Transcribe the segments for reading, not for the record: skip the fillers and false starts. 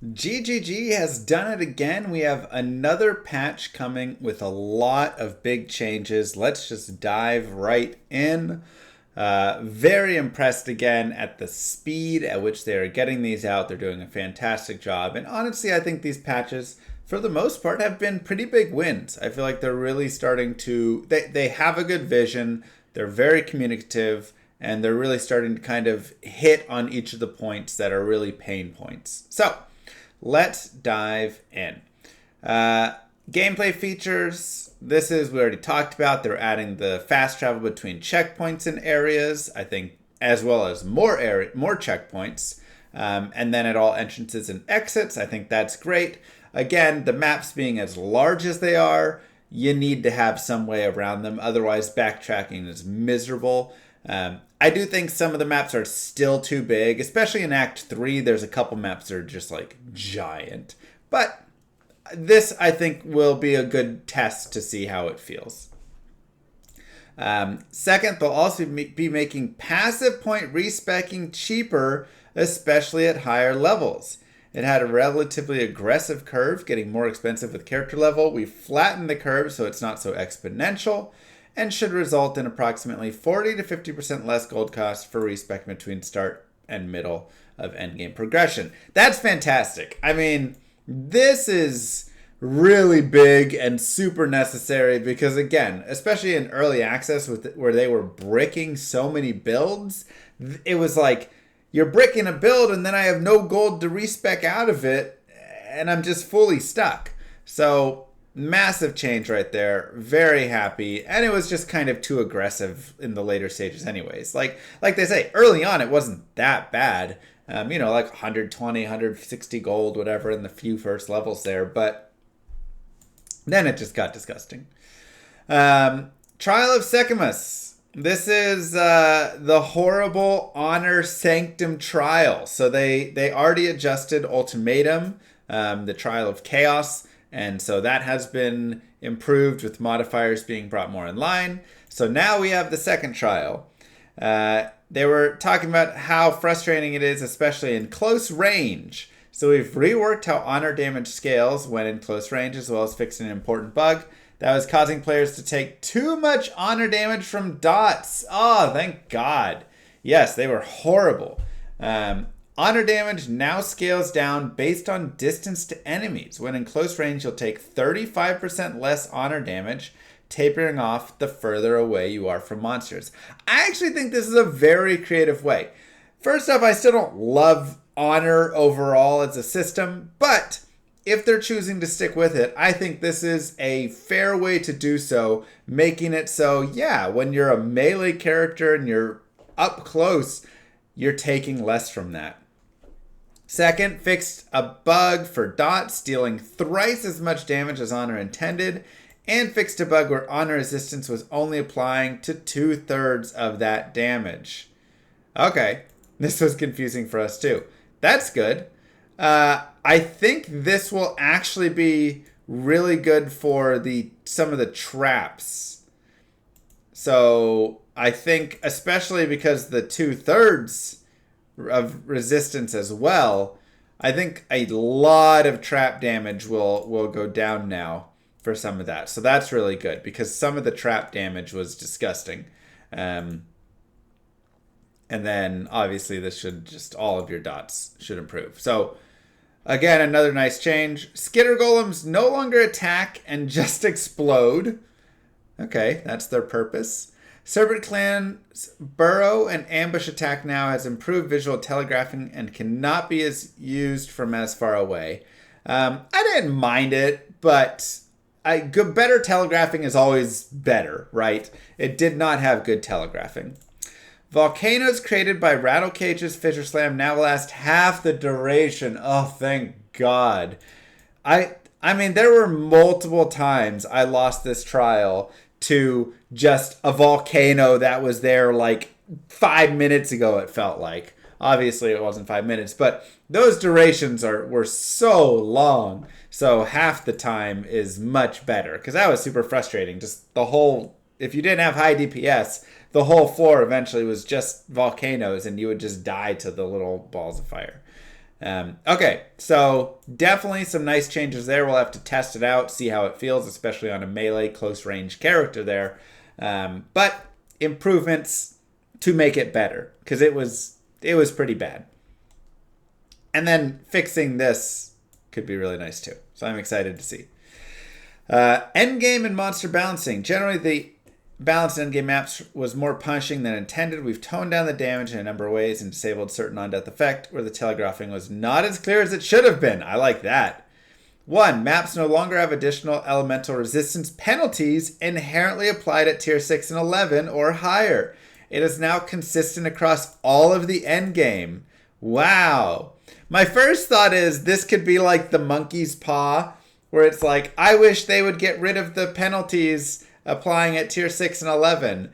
GGG has done it again. We have another patch coming with a lot of big changes. Let's just dive right in. Very impressed again at the speed at which they are getting these out. They're doing a fantastic job. And honestly, I think these patches, for the most part, have been pretty big wins. I feel like they're really starting to. They have a good vision, they're very communicative, and they're really starting to kind of hit on each of the points that are really pain points. So, let's dive in. Gameplay features. This is, we already talked about. They're adding the fast travel between checkpoints and areas, I think, as well as more checkpoints. And then at all entrances and exits. I think that's great. Again, the maps being as large as they are, you need to have some way around them. Otherwise, backtracking is miserable. I do think some of the maps are still too big, especially in Act 3. There's a couple maps that are just like giant. But this, I think, will be a good test to see how it feels. Second, they'll also be making passive point respeccing cheaper, especially at higher levels. It had a relatively aggressive curve, getting more expensive with character level. We flattened the curve so it's not so exponential, and should result in approximately 40 to 50% less gold cost for respec between start and middle of endgame progression. That's fantastic. I mean, this is really big and super necessary because, again, especially in early access where they were bricking so many builds, it was like, you're bricking a build and then I have no gold to respec out of it and I'm just fully stuck. So massive change right there. Very happy. And it was just kind of too aggressive in the later stages anyways. Like they say, early on it wasn't that bad. Like 120, 160 gold, whatever in the few first levels there. But then it just got disgusting. Trial of Secamus. This is the horrible Honor Sanctum trial. So they already adjusted Ultimatum, the Trial of Chaos, and so that has been improved with modifiers being brought more in line. So now we have the second trial. They were talking about how frustrating it is, especially in close range. So we've reworked how honor damage scales when in close range, as well as fixing an important bug that was causing players to take too much honor damage from dots. Oh, thank God. Yes, they were horrible. Honor damage now scales down based on distance to enemies. When in close range, you'll take 35% less honor damage, tapering off the further away you are from monsters. I actually think this is a very creative way. First off, I still don't love honor overall as a system, but if they're choosing to stick with it, I think this is a fair way to do so, making it so, yeah, when you're a melee character and you're up close, you're taking less from that. Second, fixed a bug for dots, dealing thrice as much damage as honor intended, and fixed a bug where honor resistance was only applying to 2/3 of that damage. Okay, this was confusing for us too. That's good. I think this will actually be really good for some of the traps. So I think, especially because the 2/3 of resistance as well, I think a lot of trap damage will go down now for some of that. So that's really good because some of the trap damage was disgusting. And then obviously this should just, all of your dots should improve. So again, another nice change. Skitter golems no longer attack and just explode. Okay, that's their purpose. Serpent Clan's burrow and ambush attack now has improved visual telegraphing and cannot be used from as far away. I didn't mind it, but better telegraphing is always better, right? It did not have good telegraphing. Volcanoes created by Rattle Cage's Fissure Slam now last half the duration. Oh, thank God. I mean, there were multiple times I lost this trial to just a volcano that was there like 5 minutes ago, it felt like. Obviously, it wasn't 5 minutes, but those durations were so long. So half the time is much better because that was super frustrating. Just the whole, if you didn't have high DPS, the whole floor eventually was just volcanoes and you would just die to the little balls of fire. Okay, so definitely some nice changes there. We'll have to test it out, see how it feels, especially on a melee close range character there. But improvements to make it better, because it was pretty bad. And then fixing this could be really nice too. So I'm excited to see. Endgame and monster balancing. Generally, the balanced endgame maps was more punishing than intended. We've toned down the damage in a number of ways and disabled certain on-death effect where the telegraphing was not as clear as it should have been. I like that. 1. Maps no longer have additional elemental resistance penalties inherently applied at tier 6 and 11 or higher. It is now consistent across all of the endgame. Wow. My first thought is this could be like the monkey's paw, where it's like, I wish they would get rid of the penalties applying at tier 6 and 11.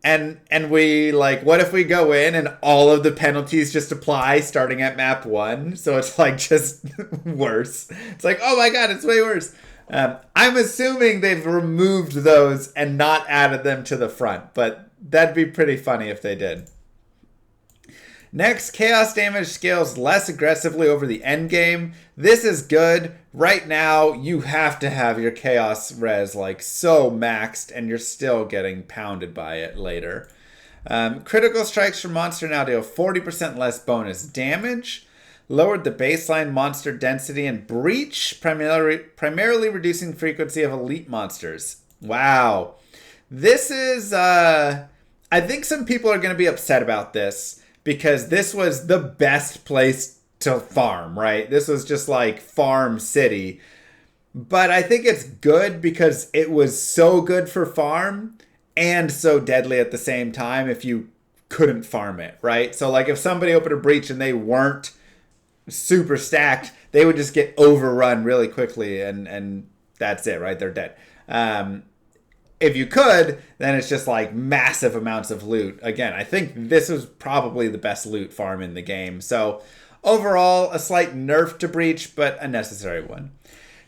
And we, like, what if we go in and all of the penalties just apply starting at map 1? So it's like just worse. It's like, oh my god, it's way worse. I'm assuming they've removed those and not added them to the front, but that'd be pretty funny if they did. Next, chaos damage scales less aggressively over the end game. This is good. Right now, you have to have your chaos res like so maxed, and you're still getting pounded by it later. Critical strikes from monster now deal 40% less bonus damage. Lowered the baseline monster density and breach, primarily reducing frequency of elite monsters. Wow. This is, I think some people are going to be upset about this, because this was the best place to farm, right? This was just like farm city. But I think it's good because it was so good for farm and so deadly at the same time if you couldn't farm it, right? So like if somebody opened a breach and they weren't super stacked, they would just get overrun really quickly and that's it, right? They're dead. If you could, then it's just like massive amounts of loot. Again, I think this was probably the best loot farm in the game. So overall, a slight nerf to breach, but a necessary one.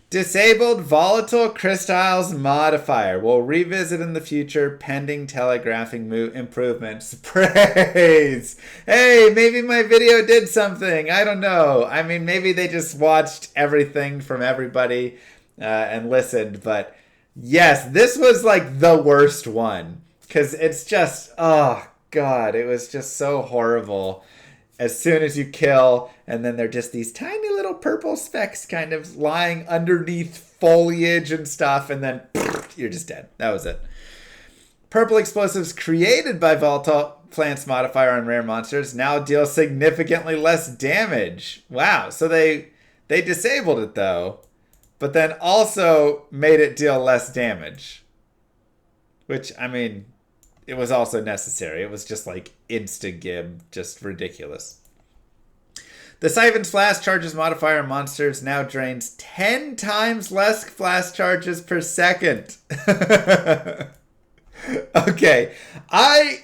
Disabled volatile crystals modifier. We'll revisit in the future pending telegraphing improvements. Praise! Hey, maybe my video did something. I don't know. I mean, maybe they just watched everything from everybody and listened, but yes, this was like the worst one because it's just, oh god, it was just so horrible. As soon as you kill, and then they're just these tiny little purple specks kind of lying underneath foliage and stuff, and then you're just dead. That was it. Purple explosives created by volatile plants modifier on rare monsters now deal significantly less damage. Wow, so they disabled it though, but then also made it deal less damage. Which, I mean, it was also necessary. It was just like insta-gib, just ridiculous. The Siphon's Flash charges modifier on monsters now drains 10 times less flash charges per second. Okay, I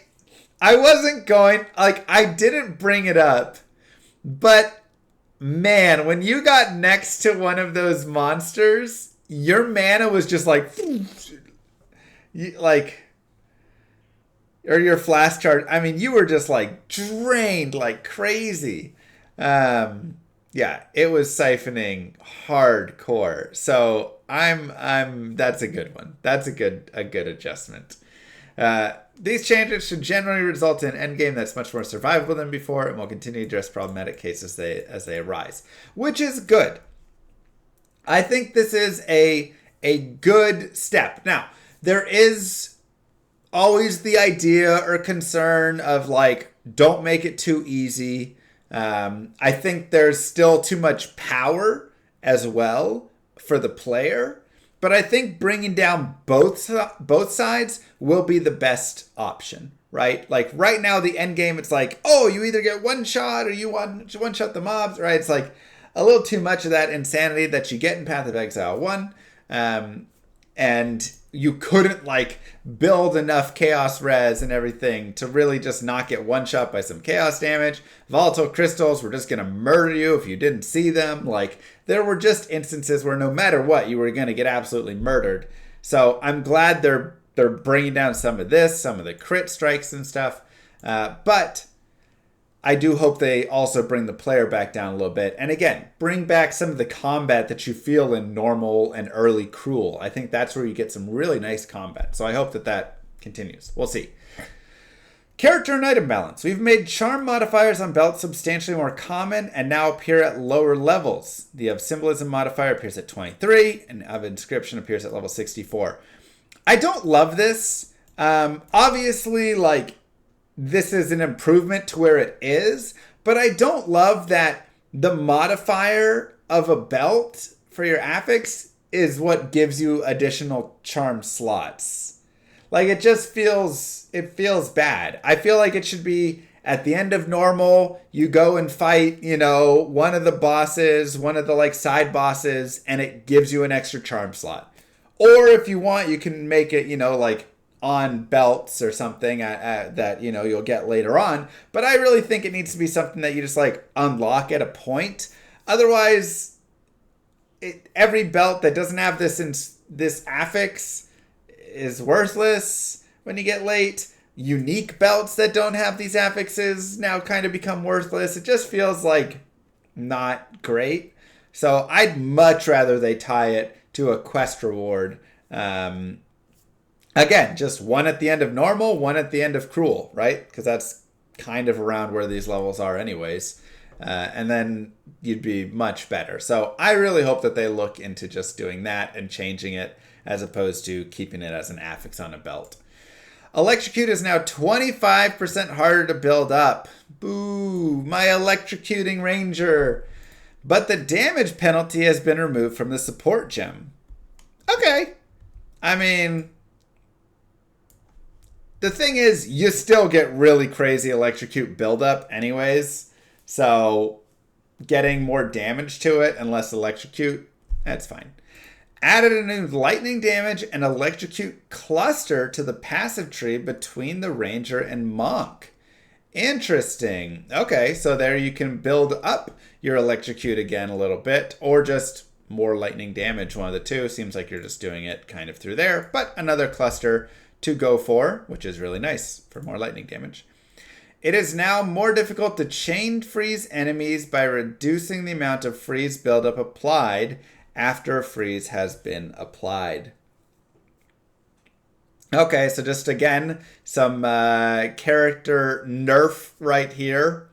wasn't going, like, I didn't bring it up, but man, when you got next to one of those monsters, your mana was just like, or your flash charge. I mean, you were just like drained like crazy. Yeah, it was siphoning hardcore. So that's a good one. That's a good adjustment. These changes should generally result in an endgame that's much more survivable than before, and will continue to address problematic cases as they arise, which is good. I think this is a good step. Now, there is always the idea or concern of like, don't make it too easy. I think there's still too much power as well for the player, but I think bringing down both sides will be the best option, right? Like right now, the end game, it's like, oh, you either get one shot or you one shot the mobs, right? It's like a little too much of that insanity that you get in Path of Exile 1. And you couldn't like build enough chaos res and everything to really just not get one shot by some chaos damage. Volatile crystals were just going to murder you if you didn't see them. Like there were just instances where no matter what, you were going to get absolutely murdered. So I'm glad they're bringing down some of this, some of the crit strikes and stuff. But I do hope they also bring the player back down a little bit. And again, bring back some of the combat that you feel in normal and early Cruel. I think that's where you get some really nice combat. So I hope that that continues. We'll see. Character and item balance. We've made charm modifiers on belts substantially more common and now appear at lower levels. The of symbolism modifier appears at 23 and of inscription appears at level 64. I don't love this. Obviously, like, this is an improvement to where it is, but I don't love that the modifier of a belt for your affix is what gives you additional charm slots. Like, it just feels bad. I feel like it should be at the end of normal, you go and fight, one of the bosses, one of the like side bosses, and it gives you an extra charm slot. Or if you want, you can make it, like on belts or something that, you'll get later on. But I really think it needs to be something that you just like unlock at a point. Otherwise, every belt that doesn't have this affix is worthless when you get late. Unique belts that don't have these affixes now kind of become worthless. It just feels like not great. So I'd much rather they tie it to a quest reward. Again, just one at the end of normal, one at the end of Cruel, right? Because that's kind of around where these levels are anyways. And then you'd be much better. So I really hope that they look into just doing that and changing it as opposed to keeping it as an affix on a belt. Electrocute is now 25% harder to build up. Boo, my electrocuting ranger. But the damage penalty has been removed from the support gem. Okay. I mean, the thing is, you still get really crazy electrocute buildup anyways. So getting more damage to it and less electrocute, that's fine. Added a new lightning damage and electrocute cluster to the passive tree between the ranger and monk. Interesting. Okay, so there you can build up your electrocute again a little bit, or just more lightning damage, one of the two. Seems like you're just doing it kind of through there, but another cluster to go for, which is really nice for more lightning damage. It is now more difficult to chain freeze enemies by reducing the amount of freeze buildup applied after a freeze has been applied. Okay, so just again, some character nerf right here.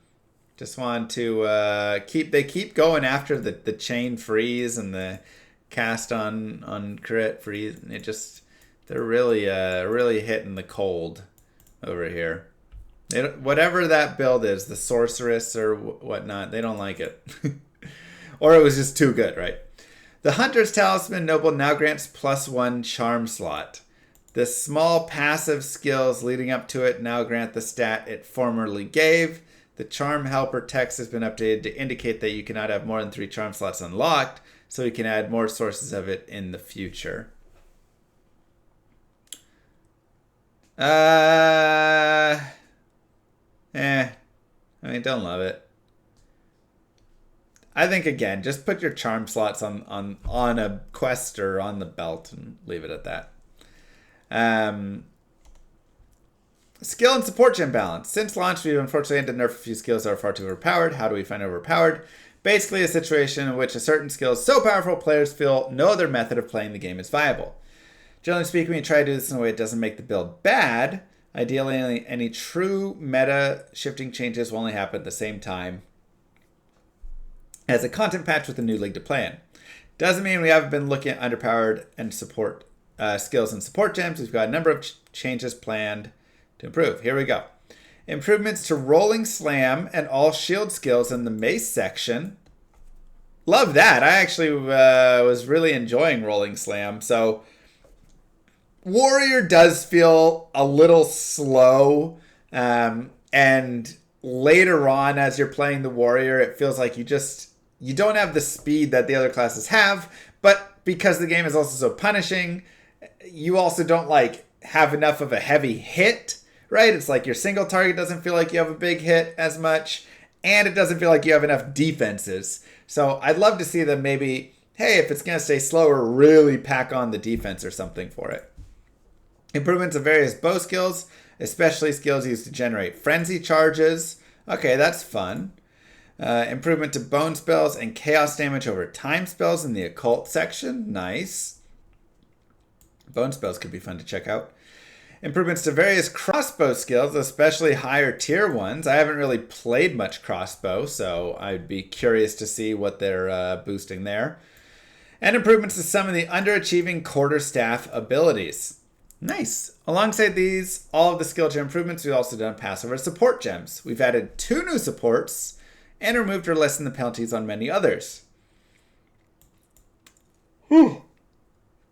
Just want to keep going after the chain freeze and the cast on crit freeze. And they're really hitting the cold over here. Whatever that build is, the sorceress or whatnot, they don't like it. Or it was just too good, right? The Hunter's Talisman Noble now grants +1 charm slot. The small passive skills leading up to it now grant the stat it formerly gave. The Charm Helper text has been updated to indicate that you cannot have more than 3 charm slots unlocked, so you can add more sources of it in the future. I mean, don't love it. I think, again, just put your charm slots on a quest or on the belt and leave it at that. Skill and support gem balance. Since launch, we've unfortunately had to nerf a few skills that are far too overpowered. How do we find overpowered? Basically, a situation in which a certain skill is so powerful, players feel no other method of playing the game is viable. Generally speaking, we try to do this in a way that doesn't make the build bad. Ideally, any true meta shifting changes will only happen at the same time as a content patch with a new league to play in. Doesn't mean we haven't been looking at underpowered and support skills and support gems. We've got a number of changes planned to improve. Here we go. Improvements to Rolling Slam and all shield skills in the mace section. Love that. I actually was really enjoying Rolling Slam. So Warrior does feel a little slow. And later on, as you're playing the Warrior, it feels like you don't have the speed that the other classes have. But because the game is also so punishing, you also don't have enough of a heavy hit, right? It's like your single target doesn't feel like you have a big hit as much, and it doesn't feel like you have enough defenses. So I'd love to see them maybe, hey, if it's going to stay slower, really pack on the defense or something for it. Improvements of various bow skills, especially skills used to generate frenzy charges. Okay, that's fun. Improvement to bone spells and chaos damage over time spells in the occult section. Nice. Bone spells could be fun to check out. Improvements to various crossbow skills, especially higher tier ones. I haven't really played much crossbow, so I'd be curious to see what they're boosting there. And improvements to some of the underachieving quarterstaff abilities. Nice. Alongside these, all of the skill gem improvements, we've also done Passover support gems. We've added 2 new supports and removed or lessened the penalties on many others. Whew.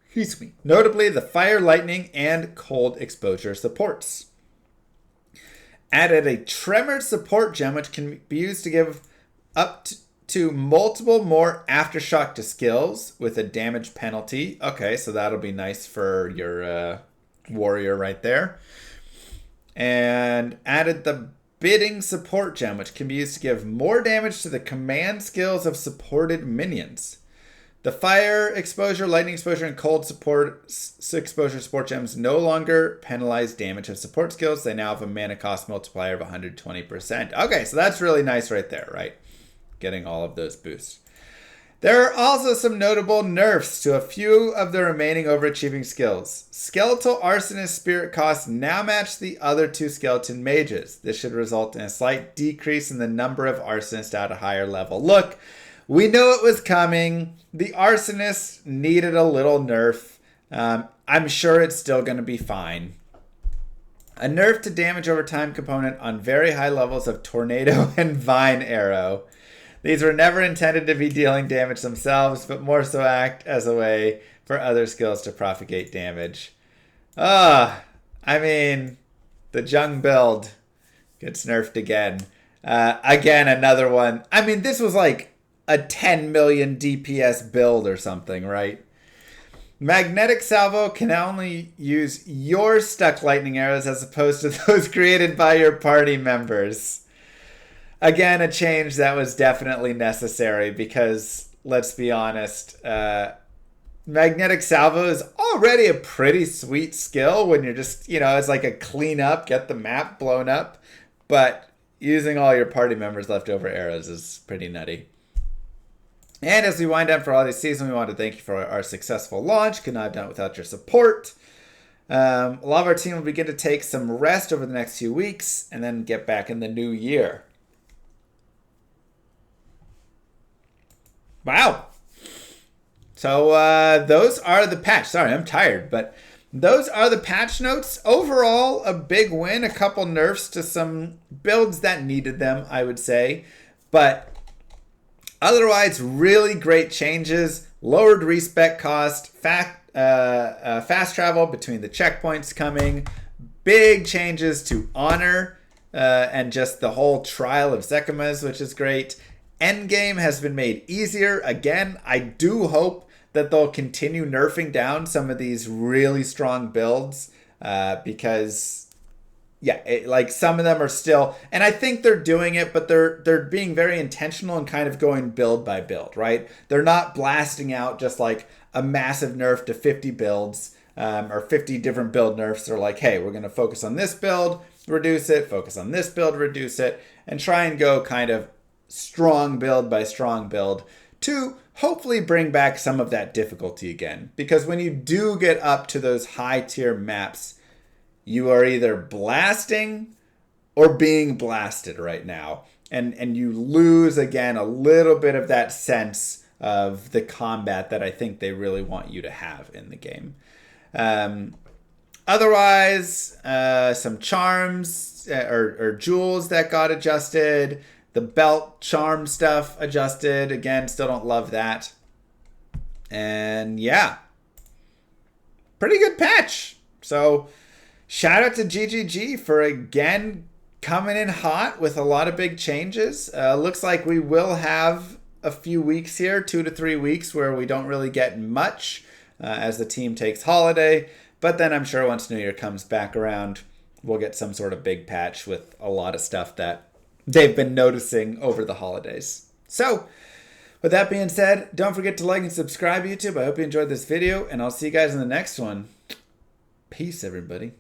Excuse me. Notably, the fire, lightning, and cold exposure supports. Added a tremor support gem, which can be used to give up to multiple more aftershock to skills with a damage penalty. Okay, so that'll be nice for your warrior right there. And added the bidding support gem, which can be used to give more damage to the command skills of supported minions. The fire exposure, lightning exposure, and cold exposure support gems no longer penalize damage of support skills. They now have a mana cost multiplier of 120%. Okay, so that's really nice right there, right? Getting all of those boosts. There are also some notable nerfs to a few of the remaining overachieving skills. Skeletal Arsonist spirit costs now match the other 2 skeleton mages. This should result in a slight decrease in the number of arsonists at a higher level. Look, we knew it was coming. The Arsonist needed a little nerf. I'm sure it's still going to be fine. A nerf to damage over time component on very high levels of Tornado and Vine Arrow. These were never intended to be dealing damage themselves, but more so act as a way for other skills to propagate damage. I mean, the Jung build gets nerfed again. Again, another one. I mean, this was like a 10 million DPS build or something, right? Magnetic Salvo can only use your stuck lightning arrows as opposed to those created by your party members. Again, a change that was definitely necessary because, let's be honest, Magnetic Salvo is already a pretty sweet skill when you're just, it's like a clean up, get the map blown up. But using all your party members' leftover arrows is pretty nutty. And as we wind down for holiday season, we want to thank you for our successful launch. Could not have done it without your support. A lot of our team will begin to take some rest over the next few weeks and then get back in the new year. Wow. So those are the patch. Sorry, I'm tired, but those are the patch notes. Overall, a big win. A couple nerfs to some builds that needed them, I would say. But otherwise, really great changes. Lowered respec cost, fast travel between the checkpoints coming, big changes to honor, and just the whole trial of Zekimas, which is great. Endgame has been made easier. Again, I do hope that they'll continue nerfing down some of these really strong builds because like some of them are still, and I think they're doing it, but they're being very intentional and kind of going build by build, right? They're not blasting out just like a massive nerf to 50 builds or 50 different build nerfs. They're like, hey, we're going to focus on this build, reduce it, focus on this build, reduce it, and try and go kind of strong build by strong build to hopefully bring back some of that difficulty again. Because when you do get up to those high tier maps, you are either blasting or being blasted right now. And you lose, again, a little bit of that sense of the combat that I think they really want you to have in the game. Otherwise, some charms or jewels that got adjusted. The belt charm stuff adjusted. Again, still don't love that. And yeah, pretty good patch. So shout out to GGG for again coming in hot with a lot of big changes. Looks like we will have a few weeks here, 2 to 3 weeks, where we don't really get much as the team takes holiday. But then I'm sure once New Year comes back around, we'll get some sort of big patch with a lot of stuff that they've been noticing over the holidays. So, with that being said, don't forget to like and subscribe, YouTube. I hope you enjoyed this video, and I'll see you guys in the next one. Peace, everybody.